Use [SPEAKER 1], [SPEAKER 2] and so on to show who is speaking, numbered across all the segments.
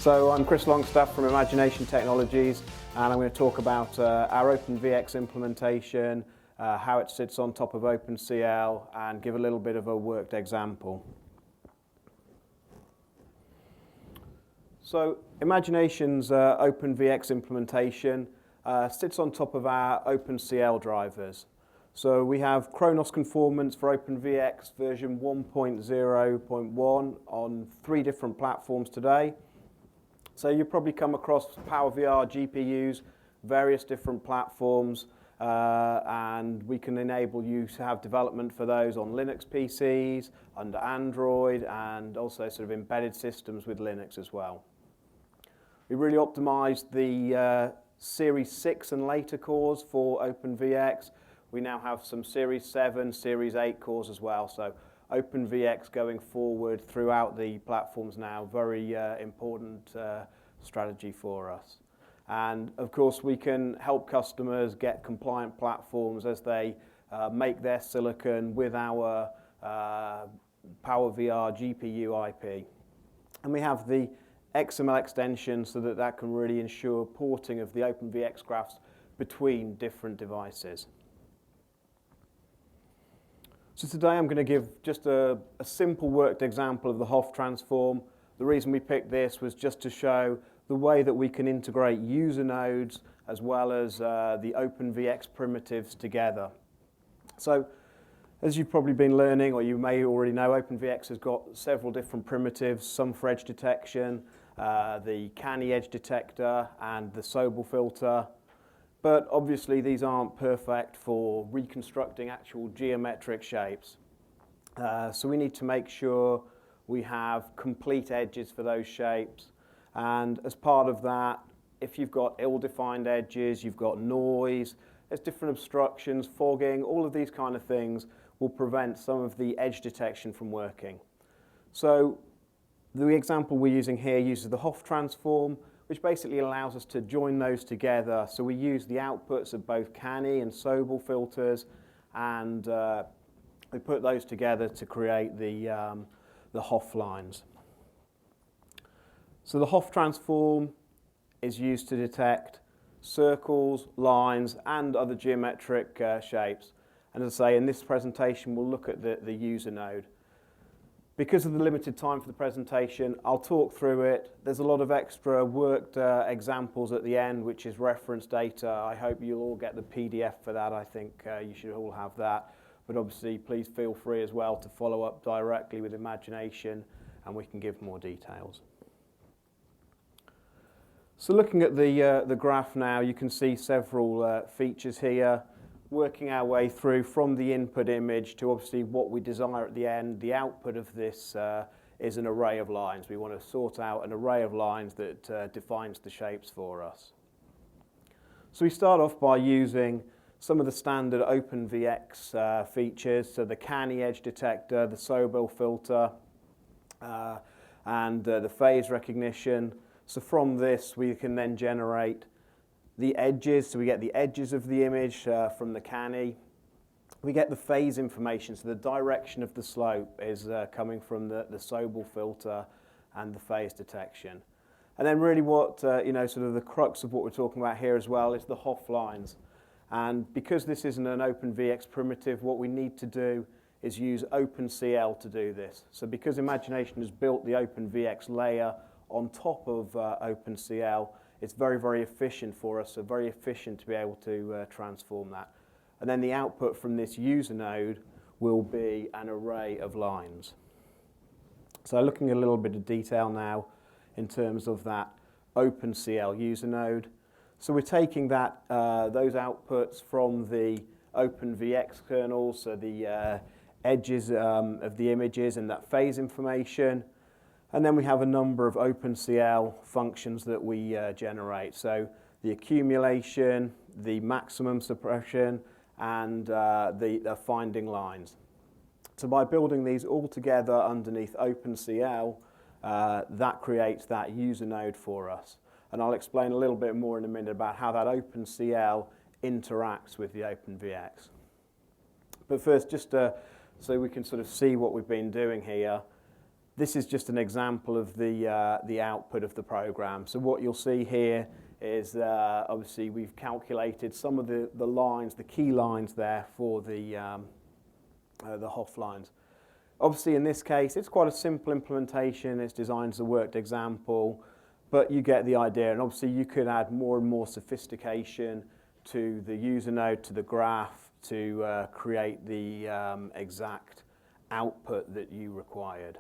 [SPEAKER 1] So I'm Chris Longstaff from Imagination Technologies, and I'm going to talk about our OpenVX implementation, how it sits on top of OpenCL, and give a little bit of a worked example. So Imagination's OpenVX implementation sits on top of our OpenCL drivers. So we have Khronos conformance for OpenVX version 1.0.1 on 3 different platforms today. So you've probably come across PowerVR GPUs, various different platforms, and we can enable you to have development for those on Linux PCs, under Android, and also sort of embedded systems with Linux as well. We really optimized the Series 6 and later cores for OpenVX. We now have some Series 7, Series 8 cores as well. So OpenVX going forward throughout the platforms now, very important strategy for us. And of course, we can help customers get compliant platforms as they make their silicon with our PowerVR GPU IP. And we have the XML extension so that can really ensure porting of the OpenVX graphs between different devices. So today I'm going to give just a simple worked example of the Hough Transform. The reason we picked this was just to show the way that we can integrate user nodes as well as the OpenVX primitives together. So as you've probably been learning, or you may already know, OpenVX has got several different primitives, some for edge detection, the canny edge detector and the Sobel filter. But obviously these aren't perfect for reconstructing actual geometric shapes. So we need to make sure we have complete edges for those shapes. And as part of that, if you've got ill-defined edges, you've got noise, there's different obstructions, fogging, all of these kind of things will prevent some of the edge detection from working. So the example we're using here uses the Hough Transform, which basically allows us to join those together. So we use the outputs of both canny and Sobel filters, and we put those together to create the Hough lines. So the Hough Transform is used to detect circles, lines, and other geometric shapes. And as I say, in this presentation, we'll look at the user node. Because of the limited time for the presentation, I'll talk through it. There's a lot of extra worked examples at the end, which is reference data. I hope you'll all get the PDF for that. I think you should all have that. But obviously, please feel free as well to follow up directly with Imagination, and we can give more details. So looking at the graph now, you can see several features here. Working our way through from the input image to obviously what we desire at the end. The output of this is an array of lines. We want to sort out an array of lines that defines the shapes for us. So we start off by using some of the standard OpenVX features, so the canny edge detector, the Sobel filter, and the phase recognition. So from this we can then generate the edges, so we get the edges of the image from the canny. We get the phase information, so the direction of the slope is coming from the Sobel filter and the phase detection. And then really what, sort of the crux of what we're talking about here as well is the Hough lines. And because this isn't an OpenVX primitive, what we need to do is use OpenCL to do this. So because Imagination has built the OpenVX layer on top of OpenCL, it's very, very efficient for us, so very efficient to be able to transform that. And then the output from this user node will be an array of lines. So looking at a little bit of detail now in terms of that OpenCL user node. So we're taking that those outputs from the OpenVX kernels, so the edges of the images and that phase information. And then we have a number of OpenCL functions that we generate. So the accumulation, the maximum suppression, and the finding lines. So by building these all together underneath OpenCL, that creates that user node for us. And I'll explain a little bit more in a minute about how that OpenCL interacts with the OpenVX. But first, just so we can sort of see what we've been doing here, this is just an example of the output of the program. So what you'll see here is obviously we've calculated some of the lines, the key lines there for the Hough lines. Obviously in this case it's quite a simple implementation, it's designed as a worked example, but you get the idea, and obviously you could add more and more sophistication to the user node, to the graph, to create the exact output that you required.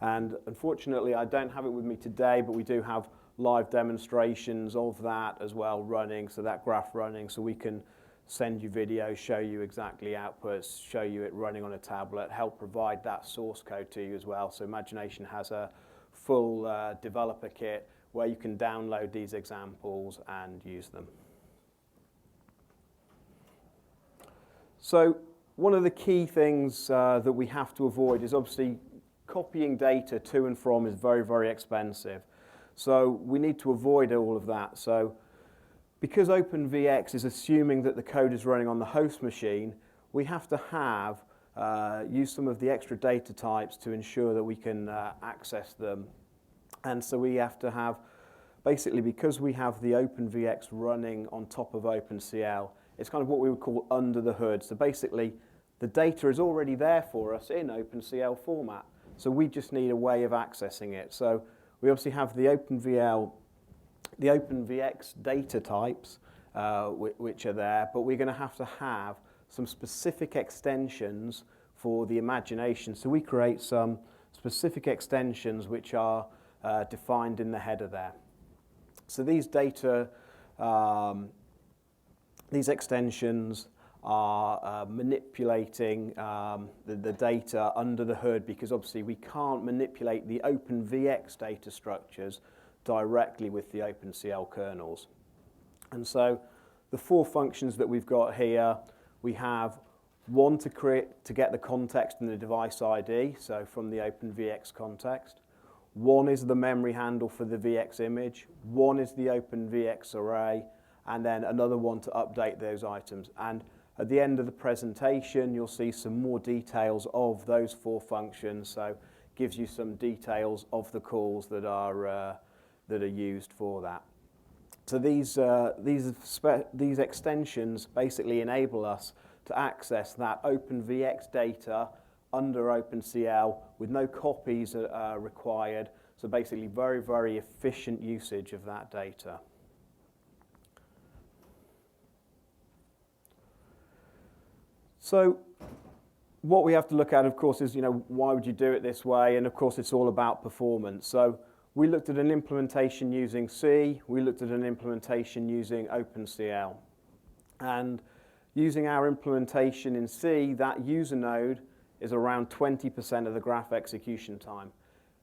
[SPEAKER 1] And unfortunately I don't have it with me today, but we do have live demonstrations of that as well running, so that graph running, so we can send you videos, show you exactly outputs, show you it running on a tablet, help provide that source code to you as well. So Imagination has a full developer kit where you can download these examples and use them. So one of the key things that we have to avoid is obviously copying data to and from is very, very expensive. So we need to avoid all of that. So because OpenVX is assuming that the code is running on the host machine, we have to have use some of the extra data types to ensure that we can access them. And so we have to have, basically because we have the OpenVX running on top of OpenCL, it's kind of what we would call under the hood. So basically the data is already there for us in OpenCL format. So we just need a way of accessing it. So we obviously have the OpenVX data types, which are there, but we're going to have some specific extensions for the Imagination. So we create some specific extensions which are defined in the header there. So these data, these extensions are manipulating the data under the hood, because obviously we can't manipulate the OpenVX data structures directly with the OpenCL kernels. And so the four functions that we've got here, we have one to get the context and the device ID, so from the OpenVX context. One is the memory handle for the VX image. One is the OpenVX array, and then another one to update those items. And at the end of the presentation, you'll see some more details of those four functions. So it gives you some details of the calls that are used for that. So these extensions basically enable us to access that OpenVX data under OpenCL with no copies required. So basically very, very efficient usage of that data. So what we have to look at, of course, is, why would you do it this way? And of course, it's all about performance. So we looked at an implementation using C. We looked at an implementation using OpenCL. And using our implementation in C, that user node is around 20% of the graph execution time.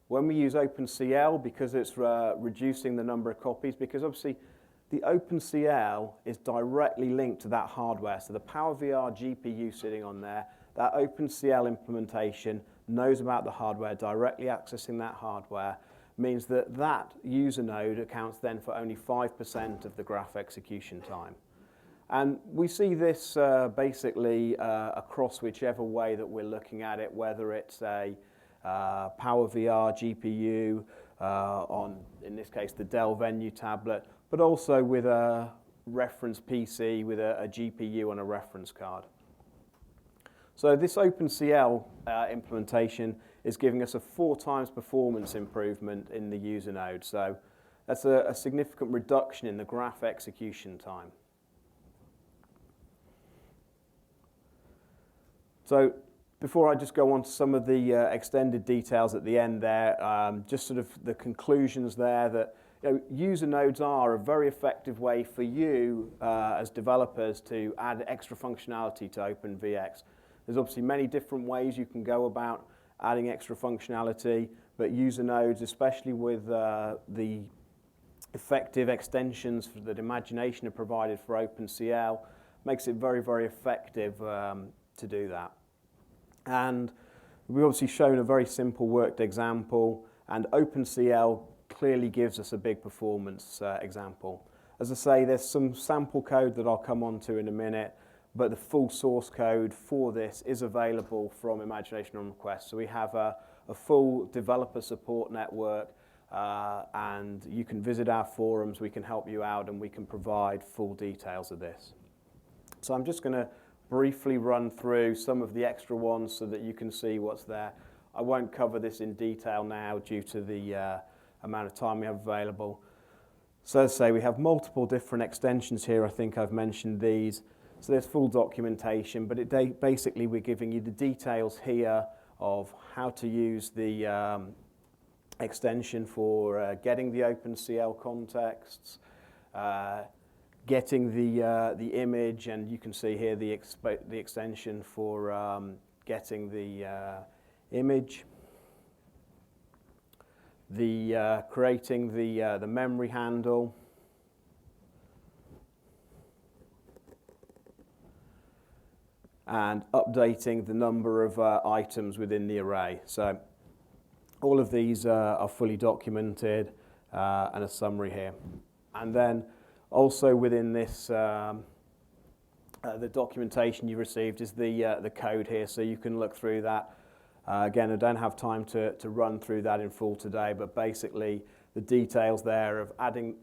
[SPEAKER 1] When we use OpenCL, because it's reducing the number of copies, because obviously the OpenCL is directly linked to that hardware. So the PowerVR GPU sitting on there, that OpenCL implementation knows about the hardware, directly accessing that hardware, means that that user node accounts then for only 5% of the graph execution time. And we see this basically across whichever way that we're looking at it, whether it's a PowerVR GPU on, in this case, the Dell Venue tablet, but also with a reference PC with a GPU on a reference card. So this OpenCL implementation is giving us a 4 times performance improvement in the user node. So that's a significant reduction in the graph execution time. So before I just go on to some of the extended details at the end there, just sort of the conclusions there that user nodes are a very effective way for you as developers to add extra functionality to OpenVX. There's obviously many different ways you can go about adding extra functionality, but user nodes, especially with the effective extensions that Imagination have provided for OpenCL, makes it very, very effective to do that. And we've obviously shown a very simple worked example, and OpenCL clearly gives us a big performance example. As I say, there's some sample code that I'll come on to in a minute, but the full source code for this is available from Imagination on Request. So we have a full developer support network, and you can visit our forums, we can help you out, and we can provide full details of this. So I'm just going to briefly run through some of the extra ones so that you can see what's there. I won't cover this in detail now due to the amount of time we have available. So as I say, we have multiple different extensions here. I think I've mentioned these. So there's full documentation, but basically we're giving you the details here of how to use the extension for getting the OpenCL contexts, getting the image, and you can see here the extension for getting the image, creating the memory handle, and updating the number of items within the array. So all of these are fully documented, and a summary here. And then also within this, the documentation you received is the code here, so you can look through that. Again, I don't have time to run through that in full today, but basically the details there of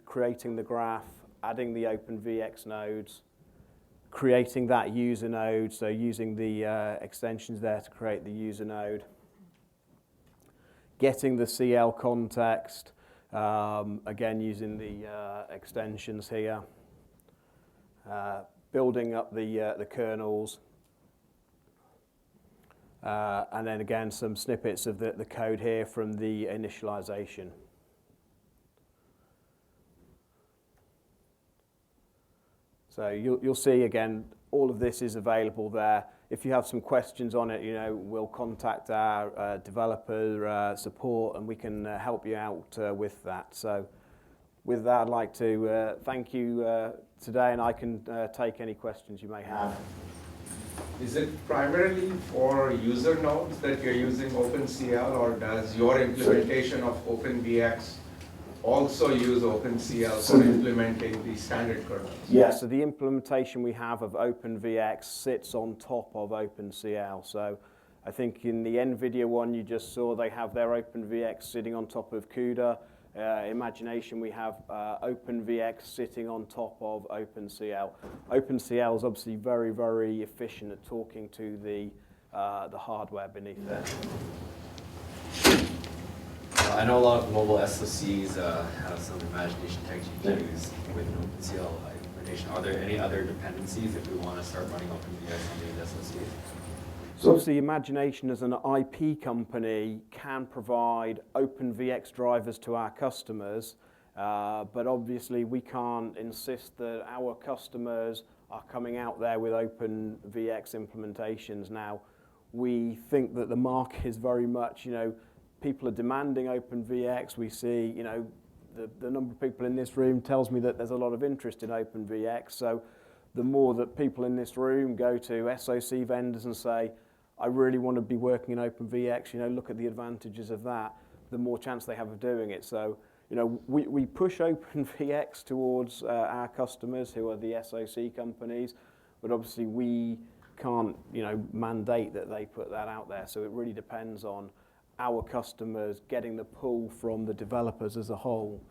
[SPEAKER 1] creating the graph, adding the OpenVX nodes, creating that user node, so using the extensions there to create the user node, getting the CL context, again using the extensions here, building up the kernels, and then again some snippets of the code here from the initialization. So you'll see again, all of this is available there. If you have some questions on it, we'll contact our developer support, and we can help you out with that. So with that, I'd like to thank you today, and I can take any questions you may have.
[SPEAKER 2] Is it primarily for user nodes that you're using OpenCL, or does your implementation of OpenVX also use OpenCL for implementing the standard kernels?
[SPEAKER 1] Yes, so the implementation we have of OpenVX sits on top of OpenCL. So I think in the NVIDIA one you just saw, they have their OpenVX sitting on top of CUDA. Imagination, we have OpenVX sitting on top of OpenCL. OpenCL is obviously very, very efficient at talking to the hardware beneath there.
[SPEAKER 3] I know a lot of mobile SoCs have some imagination tech GPUs with an OpenCL implementation. Are there any other dependencies if we want to start running OpenVX on these SoCs?
[SPEAKER 1] So obviously Imagination as an IP company can provide OpenVX drivers to our customers, but obviously we can't insist that our customers are coming out there with OpenVX implementations. Now, we think that the market is very much, people are demanding OpenVX. We see, the number of people in this room tells me that there's a lot of interest in OpenVX. So the more that people in this room go to SoC vendors and say, I really want to be working in OpenVX, look at the advantages of that, the more chance they have of doing it. So, we push OpenVX towards our customers who are the SoC companies, but obviously we can't, mandate that they put that out there. So it really depends on our customers getting the pull from the developers as a whole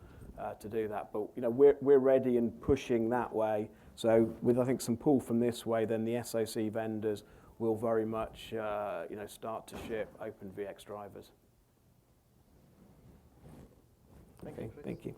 [SPEAKER 1] to do that. But, we're ready and pushing that way. So with, I think, some pull from this way, then the SoC vendors will very much, start to ship OpenVX drivers.
[SPEAKER 4] Okay,
[SPEAKER 1] Thank you.